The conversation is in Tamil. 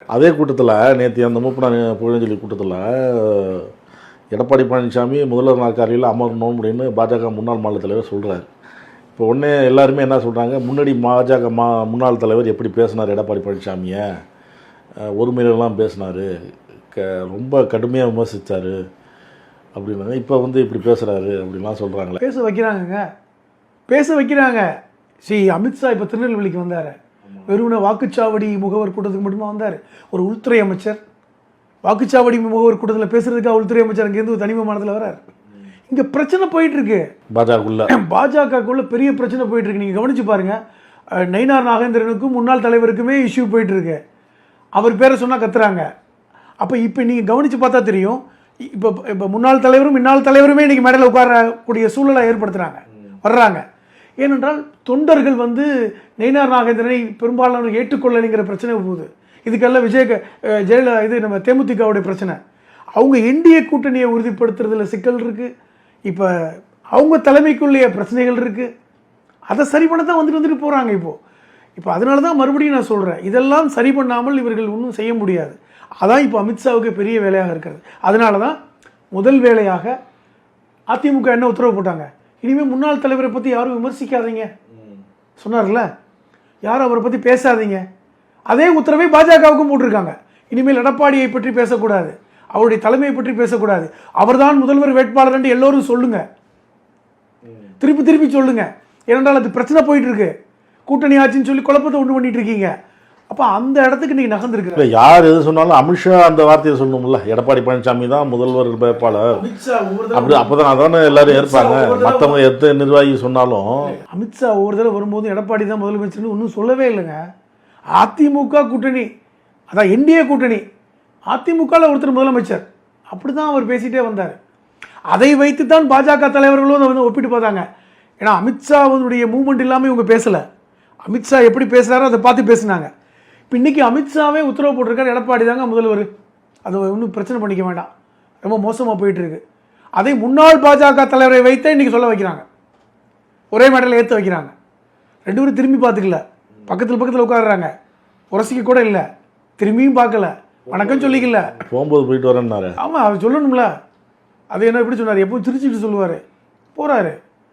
அதே கூட்டத்தில் நேற்று அந்த மூப்பனார் புகழஞ்சலி கூட்டத்தில் எடப்பாடி பழனிசாமி முதல்வர் நாற்காலியில் அமரணும் அப்படின்னு பாஜக முன்னாள் மாநில தலைவர் சொல்கிறார். இப்போ உடனே எல்லாருமே என்ன சொல்கிறாங்க, முன்னாடி பாஜக முன்னாள் தலைவர் எப்படி பேசினார் எடப்பாடி பழனிசாமியை, ஒருமையிலலாம் பேசினார், ரொம்ப கடுமையாக விமர்சித்தார் அப்படின்னாங்க. இப்போ வந்து இப்படி பேசுகிறாரு அப்படின்லாம் சொல்கிறாங்களே. பேச வைக்கிறாங்க. அமித்ஷா இப்போ திருநெல்வேலிக்கு வந்தார். வெறுமனே வாக்குச்சாவடி முகவர் கூட்டத்துக்கு மட்டுமா வந்தார்? ஒரு உள்துறை அமைச்சர் வாக்குச்சாவடி முகவர் கூட்டத்தில் பேசுறதுக்காக உள்துறை அமைச்சர் அங்கேருந்து தனி விமானத்தில் வரார். இங்கே பிரச்சனை போயிட்டு இருக்கு. பாஜகக்குள்ள பெரிய பிரச்சனை போயிட்டு இருக்கு. நீங்கள் கவனிச்சு பாருங்க. நயினார் நாகேந்திரனுக்கும் முன்னாள் தலைவருக்குமே இஷ்யூ போயிட்டு இருக்கு. அவர் பேரை சொன்னால் கத்துறாங்க. அப்போ இப்போ நீங்கள் கவனித்து பார்த்தா தெரியும். இப்போ முன்னாள் தலைவரும் இந்நாள் தலைவருமே இன்றைக்கி மேடையில் உட்காரக்கூடிய சூழலை ஏற்படுத்துகிறாங்க, வர்றாங்க. ஏனென்றால் தொண்டர்கள் வந்து நயினார் நாகேந்திரனை பெரும்பாலான ஏற்றுக்கொள்ளலைங்கிற பிரச்சனை போகுது. இதுக்கெல்லாம் ஜெயலலிதா இது நம்ம தேமுதிகவுடைய பிரச்சனை. அவங்க என்டிஏ கூட்டணியை உறுதிப்படுத்துறதுல சிக்கல் இருக்குது. இப்போ அவங்க தலைமைக்குள்ளே பிரச்சனைகள் இருக்குது. அதை சரி பண்ண தான் வந்துட்டு போகிறாங்க. இப்போ அதனால தான் மறுபடியும் நான் சொல்கிறேன், இதெல்லாம் சரி பண்ணாமல் இவர்கள் ஒன்றும் செய்ய முடியாது. அதான் இப்போ அமித்ஷாவுக்கு பெரிய வேலையாக இருக்கிறது. அதனால தான் முதல் வேலையாக அதிமுக என்ன உத்தரவு போட்டாங்க, இனிமேல் முன்னாள் தலைவரை பற்றி யாரும் விமர்சிக்காதீங்க சொன்னார்ல, யாரும் அவரை பற்றி பேசாதீங்க. அதே உத்தரவை பாஜகவுக்கும் போட்டிருக்காங்க. இனிமேல் எடப்பாடியை பற்றி பேசக்கூடாது, அவருடைய தலைமையை பற்றி பேசக்கூடாது, அவர்தான் முதல்வர் வேட்பாளர் என்று எல்லோரும் சொல்லுங்க, திருப்பி சொல்லுங்க. ஏனென்றால் அது பிரச்சனை போயிட்டு இருக்கு. கூட்டணி ஆட்சின்னு சொல்லி குழப்பத்தை உண்டு பண்ணிட்டு இருக்கீங்க. அப்போ அந்த இடத்துக்கு நீங்கள் நகர்ந்துருக்கு. யார் எது சொன்னாலும் அமித்ஷா அந்த வார்த்தையை சொல்லணும்ல, எடப்பாடி பழனிசாமி தான் முதல்வர் வேட்பாளர் அப்படி, அப்போதான் அதானே எல்லாரும் ஏற்பாங்க. மற்றவங்க எத்த நிர்வாகி சொன்னாலும் அமித்ஷா ஒவ்வொரு தடவை வரும்போது எடப்பாடி தான் முதலமைச்சர்னு ஒன்றும் சொல்லவே இல்லைங்க. அதிமுக கூட்டணி, அதான் என்டிஏ கூட்டணி, அதிமுகவில் ஒருத்தர் முதலமைச்சர், அப்படி தான் அவர் பேசிகிட்டே வந்தார். அதை வைத்து தான் பாஜக தலைவர்களும் அதை வந்து ஒப்பிட்டு பார்த்தாங்க. ஏன்னா அமித்ஷாவுடைய மூவ்மெண்ட் இல்லாமல் இவங்க பேசலை. அமித்ஷா எப்படி பேசுகிறாரோ அதை பார்த்து பேசினாங்க. இப்போ இன்றைக்கி அமித்ஷாவே உத்தரவு போட்டிருக்காரு, எடப்பாடி தாங்க முதல்வர், அது ஒன்றும் பிரச்சனை பண்ணிக்க வேண்டாம், ரொம்ப மோசமாக போயிட்டுருக்கு. அதை முன்னாள் பாஜக தலைவரை வைத்தே இன்றைக்கி சொல்ல வைக்கிறாங்க, ஒரே மேடையில் ஏற்ற வைக்கிறாங்க. ரெண்டு பேரும் திரும்பி பார்த்துக்கல, பக்கத்தில் உட்காடுறாங்க, உரசிக்க கூட இல்லை, திரும்பியும் பார்க்கல, வணக்கம் சொல்லிக்கல, போகும்போது போயிட்டு வரேன்னாரு. ஆமாம், அவர் சொல்லணும்ல. அது என்ன எப்படி சொன்னார், எப்பவும் திருச்சிட்டு சொல்லுவார், போகிறாரு.